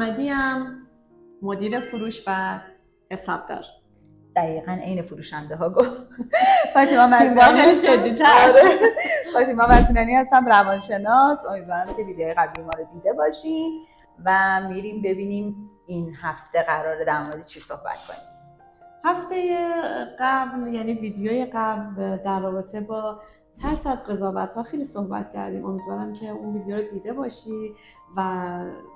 محمدی ام، مدیر فروش و حسابدار. دقیقاً عین فروشنده ها گفت. فاطیما متینانی جدی‌تر. فاطیما متینانی هستم، روانشناس. امیدوارم که ویدیوهای قبلی ما رو دیده باشین و میریم ببینیم این هفته قراره در مورد چی صحبت کنیم. هفته قبل یعنی ویدیوی قبل در رابطه با ترس از قضاوت‌ها خیلی صحبت کردیم. امیدوارم که اون ویدیو رو دیده باشی و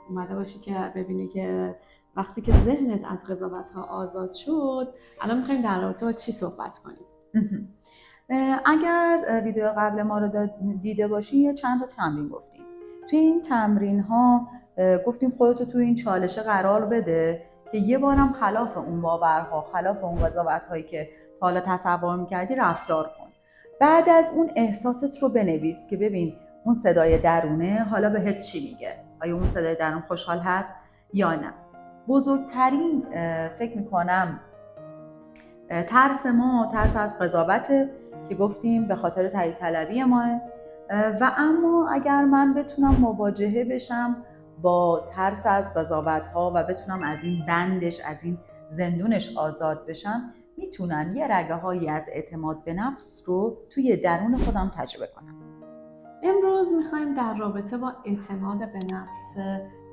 اومده باشی که ببینی که وقتی که ذهنت از قضاوت‌ها آزاد شد، الان می‌خوایم در رابطه با چی صحبت کنیم. اگر ویدیو قبل ما رو دیده باشی یه چند تا تمرین گفتیم. توی این تمرین ها گفتیم خودتو توی این چالشه قرار بده که یه بارم خلاف اون باورها، خلاف اون قضاوت‌هایی که تا حالا تصور می‌کردی رفتار کن. بعد از اون احساست رو بنویس که ببین اون صدای درونه حالا بهت چی میگه. آیا اون صدای درون خوشحال هست یا نه؟ بزرگترین فکر می‌کنم ترس از قضاوته که گفتیم به خاطر تایید طلبی ماه. و اما اگر من بتونم مواجهه بشم با ترس از قضاوت‌ها و بتونم از این بندش، از این زندونش آزاد بشم، میتونم یه رگه‌هایی از اعتماد به نفس رو توی درون خودم تجربه کنم. امروز میخوایم در رابطه با اعتماد به نفس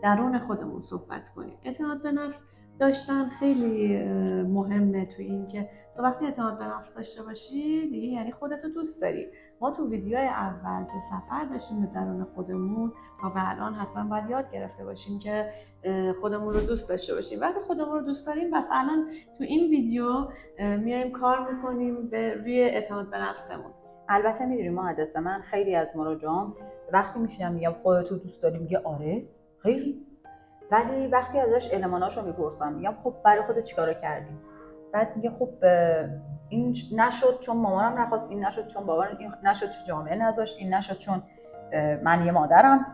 درون خودمون صحبت کنیم. اعتماد به نفس داشتن خیلی مهمه توی این که تو وقتی اعتماد به نفس داشته باشی دیگه یعنی خودتو دوست داری. ما تو ویدیوهای اول که سفر داشتیم به درون خودمون تا به الان حتما باید یاد گرفته باشیم که خودمون رو دوست داشته باشیم. وقتی خودمون رو دوست داریم بس الان تو این ویدیو میایم کار میکنیم روی اعتماد به نفسمون. البته میدونی مهندس، من خیلی از مراجعان وقتی میشینم میگم خودتو دوست داری میگه آره خیلی، ولی وقتی ازش الماناشو میپرسم میگم خب برای خودت چیکارا کردی؟ بعد میگه خب این نشد چون مامانم نخواست، این نشد چون بابام، این نشد چون جامعه نذاشت، این نشد چون من یه مادرم،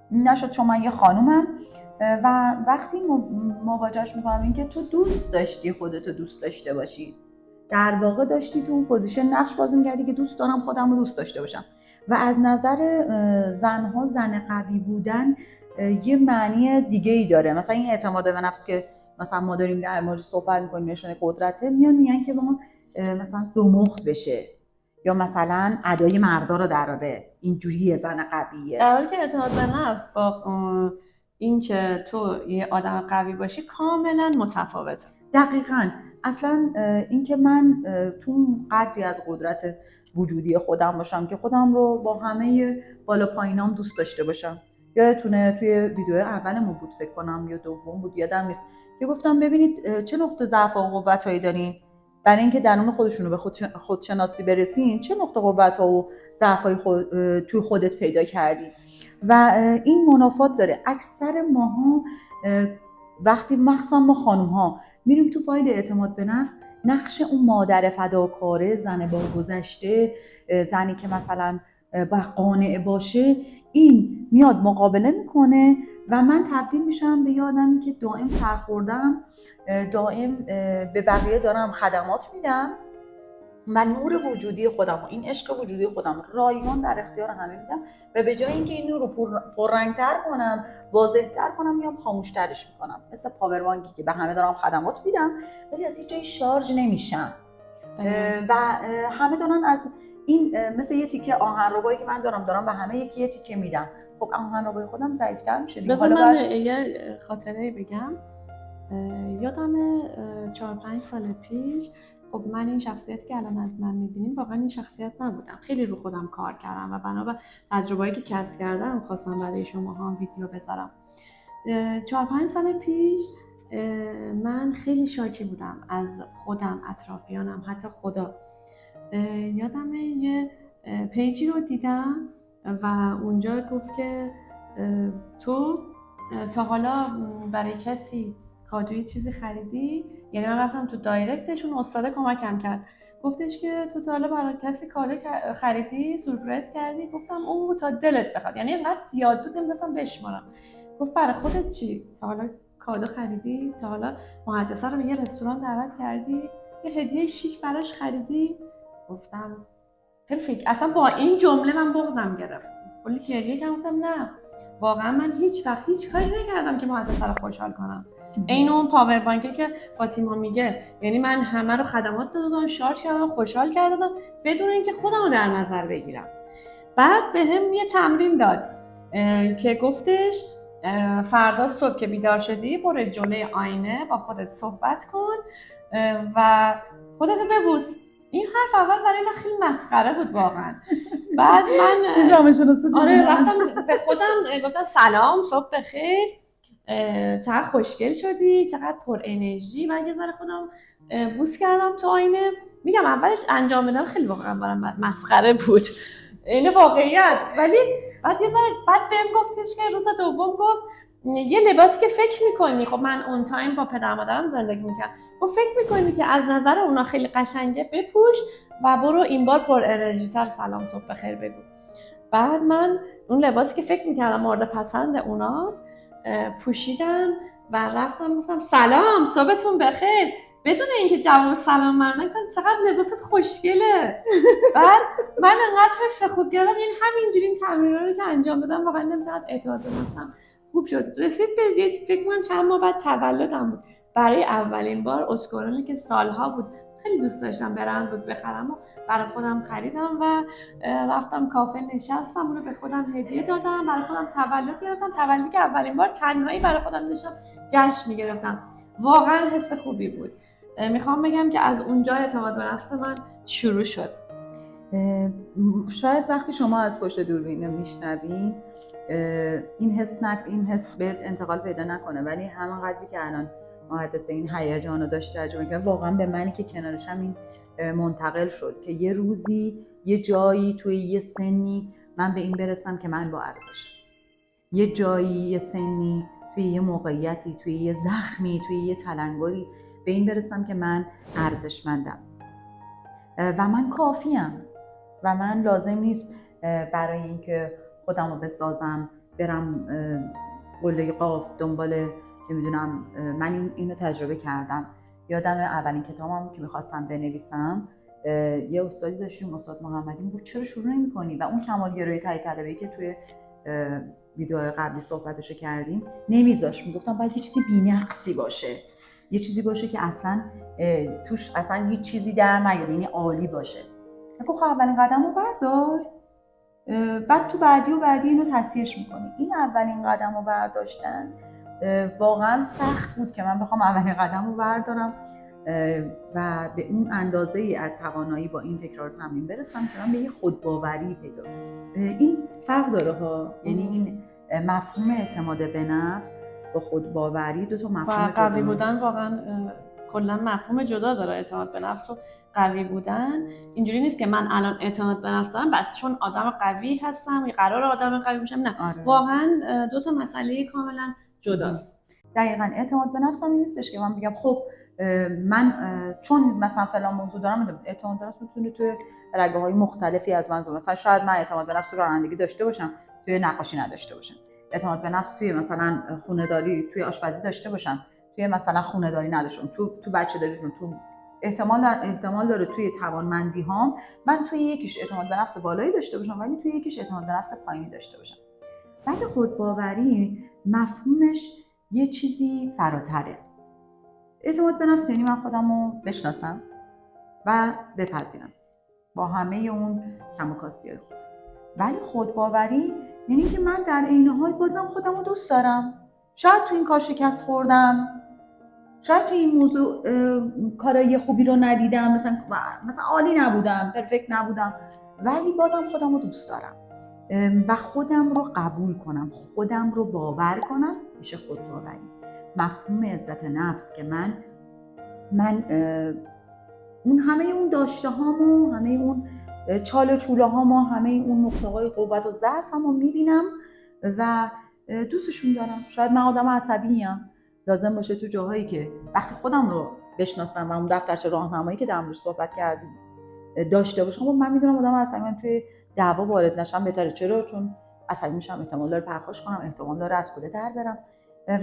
این نشد چون من یه خانومم. و وقتی مواجهش میکنم این که تو دوست داشتی خودتو دوست داشته باشی، در واقع داشتی تو اون پوزیشن نقش بازی می‌کردی که دوست دارم خودم رو دوست داشته باشم. و از نظر زنها زن قوی بودن یه معنی دیگه ای داره. مثلا این اعتماد به نفس که مثلا ما داریم در موردش صحبت می‌کنیم نشونه قدرته، میگن که ما مثلا زمخت بشه یا مثلا ادای مردا رو دراره، اینجوری زن قویه. در حالی که اعتماد به نفس با این که تو یه آدم قوی باشی کاملا متفاوته. دقیقاً. اصلا این که من تو قدری از قدرت وجودی خودم باشم که خودم رو با همه بالا پایینام دوست داشته باشم. یادتونه توی ویدیو اولمون بود فکر کنم یا دوم بود یادم نیست که گفتم ببینید چه نقطه ضعف و قوتایی دارین، برای اینکه درون خودشون رو به خودشناسی برسین چه نقطه قوت‌ها و ضعف‌های توی خودت پیدا کردی. و این منافات داره. اکثر ماها وقتی مخصوصا ما خانوم‌ها میریم تو فایل اعتماد به نفس، نقش اون مادر فداکاره، زن با گذشته، زنی که مثلا قانع باشه، این میاد مقابله میکنه و من تبدیل میشم به یه آدمی که دائم سرخوردم، دائم به بقیه دارم خدمات میدم و نور وجودی خودم و این عشق وجودی خودم رایگان در اختیار همه میدم و به جای اینکه این نور رو پررنگ‌تر کنم، واضح‌تر کنم، میام خاموش‌ترش میکنم. مثل پاور بانکی که به همه دارم خدمات میدم ولی از هیچ جایی شارژ نمیشم و همه دارن از این مثل یه تیکه آهنربایی که من دارم به همه یه تیکه میدم. خب آهنربای خودم ضعیف‌تر میشه دیگه. حالا من یه خاطره بگم. یادم 4-5 سال پیش خب من این شخصیتی که الان از من میبینین واقعا این شخصیت نبودم. خیلی رو خودم کار کردم و بنا به تجربه‌ای که کسب کردم خواستم برای شما هم ویدیو بذارم. 4-5 سال پیش من خیلی شاکی بودم از خودم، اطرافیانم، حتی خدا. یادمه یه پیجی رو دیدم و اونجا گفت که تو تا حالا برای کسی کادوی چیزی خریدی؟ یعنی من رفتم تو دایرکتشون، استاد کمکم کرد، گفتش که تو تا حالا برای کسی کادو خریدی، سورپرایز کردی؟ گفتم اوه تا دلت بخواد. یعنی انقدر زیاد بود نمی‌دونستم بشمارم. گفت برای خودت چی؟ تا حالا کادو خریدی؟ تا حالا مهندسه رو به یه رستوران دعوت کردی؟ یه هدیه شیک براش خریدی؟ گفتم خیلی اصلا با این جمله من بغضم گرفت. کلی گریه کردم. گفتم نه، واقعا من هیچ وقت هیچ کاری نکردم که مهندسه رو خوشحال کنم. عین اون پاور بانکی که فاطیما میگه، یعنی من همه رو خدمات دادم، شارژ کردم، خوشحال کردم بدون اینکه خودم رو در نظر بگیرم. بعد بهم یه تمرین داد که گفتش فردا صبح که بیدار شدی برو جلوی آینه با خودت صحبت کن و خودتو ببوس. این حرف اول برای من خیلی مسخره بود واقعا. بعد من رفتم به خودم گفتم سلام، صبح بخیر، چقدر خوشگل شدی، چقدر پر انرژی. من یه ذره خودم بوس کردم تو آینه. میگم اولش انجام بدم خیلی واقعا برام مسخره بود، این واقعیت. ولی بعد یه ذره بعد بهم گفتش که روز دوم گفت یه لباسی که فکر میکنی، خب من اون تایم با پدر مادرم زندگی میکردم، گفت فکر میکنی که از نظر اونا خیلی قشنگه بپوش و برو این بار پر انرژی تر سلام صبح بخیر بگو. بعد من اون لباسی که فکر میکردم مورد پسند اوناست پوشیدم و رفتم گفتم سلام صبحتون بخیر بدون اینکه جواب سلام من نکنم. چقدر لباست خوشگله. بعد من انقدر حس خوب کردم، یعنی همینجوری این تمرین‌ها رو که انجام دادم واقعا دیدم چقدر اعتماد به نفسم خوب شد. رسید به فکر کنم چند ماه بعد تولدم بود، برای اولین بار اسکورانی که سالها بود خیلی دوست داشتم برند بود بخرم و برای خودم خریدم و رفتم کافه نشستم، اون رو به خودم هدیه دادم، برای خودم تولد گرفتم. تولدی که اولین بار تنهایی برای خودم داشتم جشن میگرفتم. واقعا حس خوبی بود. میخوام بگم که از اونجا اعتماد به نفس من شروع شد. شاید وقتی شما از پشت دوربین میشنوین این حس به انتقال پیدا نکنه، ولی همون قدری که الان محدثه این هیجان رو داشت تجربه کرد، واقعا به منی که کنارشم این منتقل شد که یه روزی یه جایی توی یه سنی من به این برسم که من با ارزشم، یه جایی یه سنی توی یه موقعیتی، توی یه زخمی، توی یه تلنگری به این برسم که من ارزشمندم و من کافیم و من لازم نیست برای اینکه خودم رو بسازم برم قله قاف دنبال نمیدونم. من اینو تجربه کردم. یادم اولین کتابم که میخواستم بنویسم یه استادی داشتیم، استاد محمدی، میگفت چرا شروع نمی‌کنی؟ و اون کمالگرایی تای طلبه‌ای که توی ویدیوهای قبلی صحبتشو کردیم نمیذاش. میگفتم باید یه چیزی بی‌نقصی باشه، یه چیزی باشه که اصلا توش اصلا هیچ چیزی در نیاد، یعنی عالی باشه. خب اولین قدم رو بردار، بعد تو بعدی و بعدی اینو تصحیحش میکنی. این اولین قدم رو برداشتن واقعا سخت بود که من بخوام اولین قدم رو بردارم و به اون اندازه ای از توانایی با این تکرار تمرین برسم که من به یه خودباوری پیدا کنم. این فرق داره ها، یعنی این مفهوم اعتماد به نفس با خودباوری دو تا مفهوم جدا. قوی بودن واقعا کلا مفهوم جدا داره. اعتماد به نفس و قوی بودن اینجوری نیست که من الان اعتماد به نفس دارم بس چون آدم قوی هستم یا قرار آدم قوی بشم، نه. آره. واقعا دو تا مسئله کاملا جداست. دقیقاً اعتماد به نفسم این نیستش که من بگم خب من چون مثلا فلان موضوع دارم. اعتماد به نفس میتونه توی رگه‌های مختلفی از من، مثلا شاید من اعتماد به نفس رو رانندگی داشته باشم توی نقاشی نداشته باشم، اعتماد به نفس توی مثلا خونه‌داری توی آشپزی داشته باشم توی مثلا خونه‌داری نداشتم، تو بچه‌داریتون تو احتمال داره توی توانمندی هام من توی یکیش اعتماد به نفس بالایی داشته باشم ولی توی یکیش اعتماد به نفس پایینی داشته باشم. بعد خودباوری مفهومش یه چیزی فراتره. اعتماد به نفس یعنی من خودم رو بشناسم و بپذیرم با همه اون کم و کاستی‌های خودم. ولی خودباوری یعنی که من در عین حال بازم خودم رو دوست دارم. شاید تو این کار شکست خوردم، شاید تو این موضوع کارای خوبی رو ندیدم، مثلا عالی نبودم، پرفکت نبودم، ولی بازم خودم رو دوست دارم و خودم رو قبول کنم، خودم رو باور کنم، میشه خودباوری. مفهوم عزت نفس که من اون همه اون داشته هامو، همه اون چال و چوله هامو، همه اون نقطه‌های قوت و ضعفمو میبینم و دوستشون دارم. شاید من آدم عصبی‌ام، لازم باشه تو جاهایی که وقتی خودم رو بشناسم و اون دفترچه راهنمایی که در موردش صحبت کردیم داشته باشم، من میدونم آدم عصبی من توی دعوا وارد نشم بهتره. چرا؟ چون عصبی میشم، احتمال داره پرخاش کنم، احتمال داره از کوله در برم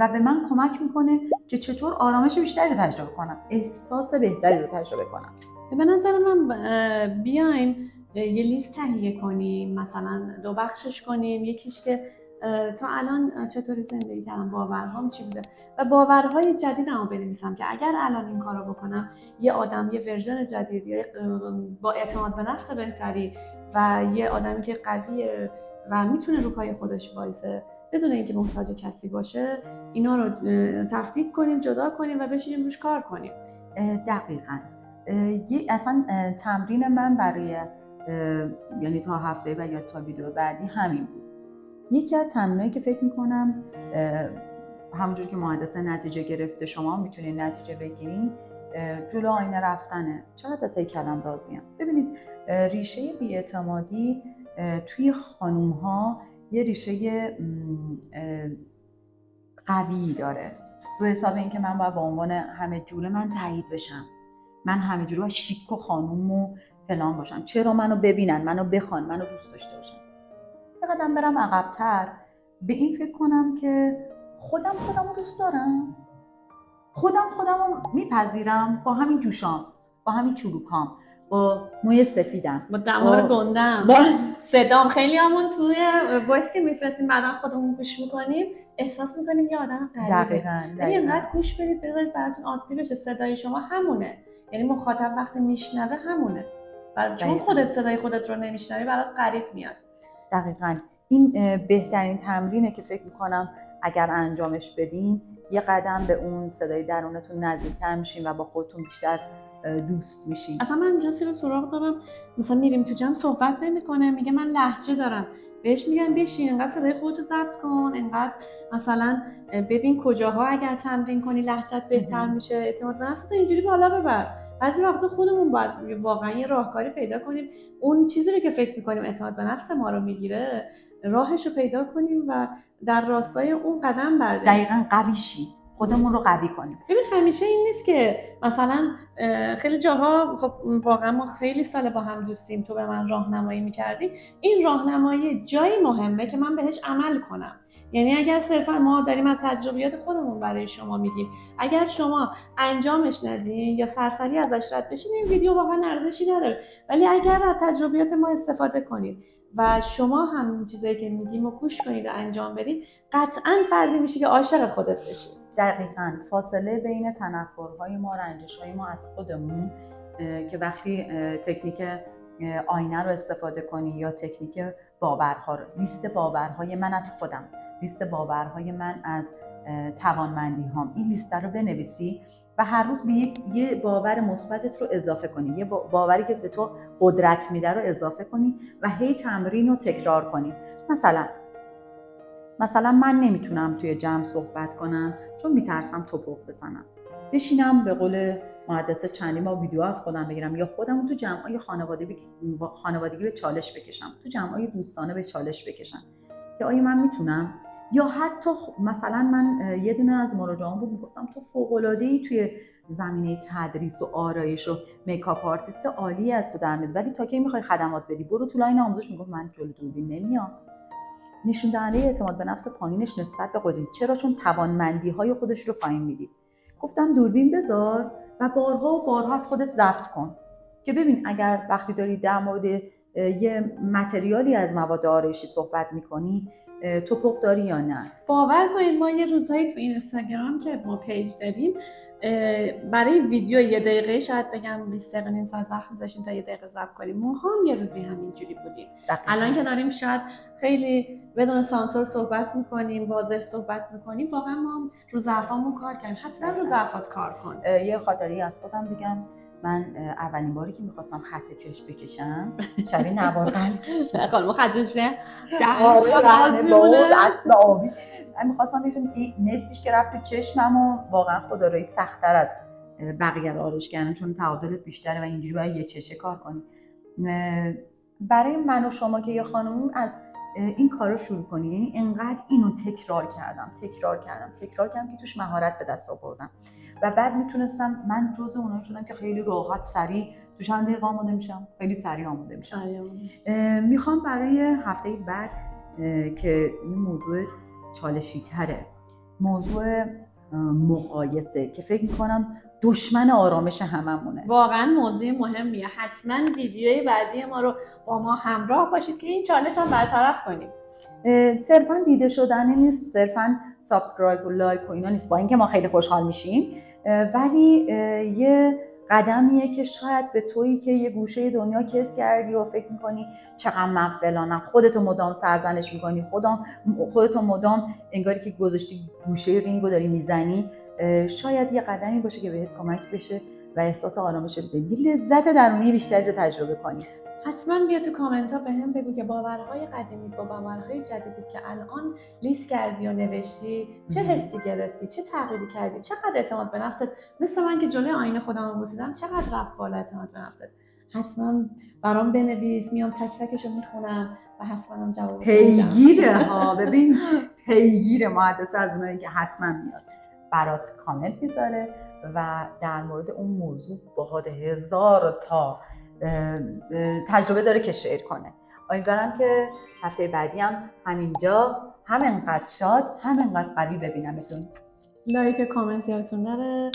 و به من کمک میکنه که چطور آرامش بیشتری رو تجربه کنم، احساس بهتری رو تجربه کنم. به نظر من بیایم یه لیست تهیه کنیم، مثلا 2 بخشش کنیم. یکیش که تا الان چطوری زندگی کردم، باورهام چی بوده و باورهای جدیدمو بنویسم که اگر الان این کارو بکنم یه آدم یه ورژن جدید، یه با اعتماد به نفس بهتری و یه آدمی که قویه و میتونه رو پای خودش وایسه بدون اینکه محتاج کسی باشه، اینا رو تفکیک کنیم، جدا کنیم و بشینیم روش کار کنیم. دقیقاً. اصلا تمرین من برای یعنی تا هفته و یا تا ویدیو بعدی همین بود. یکی از تمرینایی که فکر میکنم همونجور که مهندس نتیجه گرفته شما میتونید نتیجه بگیرید، جلو آینه رفتنه. چقدر از هیکلم راضیم. ببینید ریشه بی‌اعتمادی توی خانوم‌ها یه ریشه قوی داره، به حساب اینکه من باید به عنوان همه جوره من تایید بشم، من همه جوره شیک و خانوم و فلان باشم، چرا منو ببینن، منو بخوان، منو دوست داشته باشن. یه قدم برم عقب‌تر، به این فکر کنم که خودمو دوست دارم، خودمو میپذیرم با همین جوشام، با همین چروکام، با موی سفیدم، با دماغ گندم، صدام. خیلی همون توی وایس که میفرستیم بعدا خودمون گوش میکنیم احساس میکنیم یه آدم غریبه. دقیقاً. یعنی انقدر گوش بدید بذارید براتون عادی بشه، صدای شما همونه، یعنی مخاطب وقتی میشنوه همونه و چون خودت صدای خودت رو نمیشنوی برات غریب میاد. دقیقاً. این بهترین تمرینه که فکر میکنم اگر انجامش بدین یه قدم به اون صدای درونتون نزدیکتر میشین و با خودتون بیشتر دوست میشین. اصلا من کسی رو سراغ دارم مثلا میریم تو جمع صحبت نمیکنه، میگه من لهجه دارم، بهش میگم بشین اینقدر صدای خودتو ضبط کن، اینقدر مثلا ببین کجاها اگر تمرین کنی لهجت بهتر میشه، اعتماد به نفست اینجوری بالا ببر. بعضی وقتا خودمون باید واقعا یه راهکاری پیدا کنیم، اون چیزی رو که فکر میکنیم اعتماد به نفس ما رو میگیره راهش رو پیدا کنیم و در راستای اون قدم برداریم. دقیقاً قوی شیم، خودمون رو قوی کنیم. ببین همیشه این نیست که مثلا خیلی جاها، خب واقعا ما خیلی سال با هم دوستیم، تو به من راهنمایی میکردی، این راهنمایی جایی مهمه که من بهش عمل کنم. یعنی اگر صرفا ما داریم از تجربیات خودمون برای شما میگیم، اگر شما انجامش ندین یا سرسری ازش رد بشین این ویدیو واقعا ارزشی نداره. ولی اگر از تجربیات ما استفاده کنید و شما هم چیزایی که میگیم رو گوش کنید و انجام بدید، قطعاً فردی میشی که عاشق خودت بشی. دقیقاً. فاصله بین تنفرهای ما، رنجش‌های ما از خودمون که وقتی تکنیک آینه رو استفاده کنی یا تکنیک باورها رو، لیست باورهای من از خودم، لیست باورهای من از توانمندی هام، این لیست رو بنویسی و هر روز به یه باور مثبتت رو اضافه کنی، یه باوری که به تو قدرت میده رو اضافه کنی و هی تمرین رو تکرار کنی. مثلا من نمیتونم توی جمع صحبت کنم چون میترسم توپق بزنم، بشینم به قول مهندس چندین با ویدیو از خودم بگیرم یا خودم تو جمع‌های خانوادگی به چالش بکشم، تو جمع‌های دوستانه به چالش بکشم که آیا من میتونم. یا حتی مثلا من یه دونه از مراجعان بود میگفتم تو فوق‌العاده‌ای توی زمینه تدریس و آرایش و میکاپ آرتیست عالی از تو در میاد، ولی تا کی میخوای خدمات بدی؟ برو تو لاین آموزش. میگفت من جلوی دوربین نمیام. نشون دهنده اعتماد به نفس پایینش نسبت به قدرت. چرا؟ چون توانمندی‌های خودش رو پایین میدی. گفتم دوربین بذار و بارها و بارها از خودت ضبط کن که ببین اگر وقتی داری در مورد یه متریالی از مواد آرایشی صحبت میکنی توپق داری یا نه. باور کنید ما یه روزهایی تو اینستاگرام که ما پیج داریم برای ویدیو 1 دقیقه شاید بگم 20 دقیقه نیم ساعت وقت می‌ذاشتیم تا 1 دقیقه ضبط کنیم. ما هم یه روزی همینجوری بودیم. الان که داریم شاید خیلی بدون سانسور صحبت میکنیم، واضح صحبت میکنیم، واقعا ما هم رو ضعفامون کار کردیم. حتما رو ضعفات کار کن. یه خاطری از خودم بگم، من اولین باری که میخواستم خط چشم بکشم شبیه نوار قلب کشیدم. خانم خط چشم اصل آبی من میخواستم بشم نصفش که رفت تو چشمم و واقعا خدا روی سخت‌تر از بقیه رو آرایش کردن چون تعادلت بیشتره و اینجوری باید یه چشه کار کنی. برای من و شما که یه خانوم از این کارو شروع کنی، یعنی انقدر اینو تکرار کردم که توش مهارت به دست آوردم و بعد میتونستم، من جزء اونایی شدم که خیلی راحت سریع تو چند دقیقه آماده میشم، خیلی سریع آماده میشم. میخوام برای هفته بعد که این موضوع چالشی تره، موضوع مقایسه که فکر میکنم دشمن آرامش هممونه. واقعا موضوع مهمیه. حتما ویدیوی بعدی ما رو با ما همراه باشید که این چالش هم برطرف کنیم. صرفا دیده شدنه نیست، صرفا سابسکرایب و لایک و اینا نیست، با اینکه ما خیلی خوشحال میشیم، ولی یه قدمیه که شاید به تویی که یه گوشه دنیا کس کردی و فکر میکنی چقدر من فلانم، خودتو مدام سرزنش میکنی، خودتو مدام انگاری که گذاشتی گوشه رینگو داری میزنی، شاید یه قدمی باشه که بهت کمک بشه و احساس آرامش بدی، لذت درونی بیشتری رو تجربه کنی. حتما بیا تو کامنت ها به هم بگو که باورهای قدیمی با باورهای جدیدی که الان لیست کردی و نوشتی چه حسی گرفتی، چه تغییری کردی، چقدر اعتماد به نفست، مثل من که جلوی آینه خودم رو بوسیدم چقدر رفت بالا اعتماد به نفست. حتما برام بنویس، میام تک تکشو میخونم و حتما هم جواب میدم. پیگیره ها، ببین پیگیر مهندس از اونایی که حتما میاد برات کامنت میذاره و در مورد اون موضوع باهات 1000 تا تجربه داره که شیر کنه. امیدوارم که هفته بعدی هم همینجا همینقدر شاد، همینقدر قوی ببینمتون. لایک کامنت یادتون نره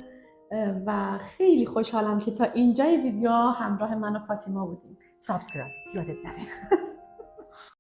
و خیلی خوشحالم که تا اینجای ویدیو همراه من و فاطیما بودیم. سابسکرایب یادت نره.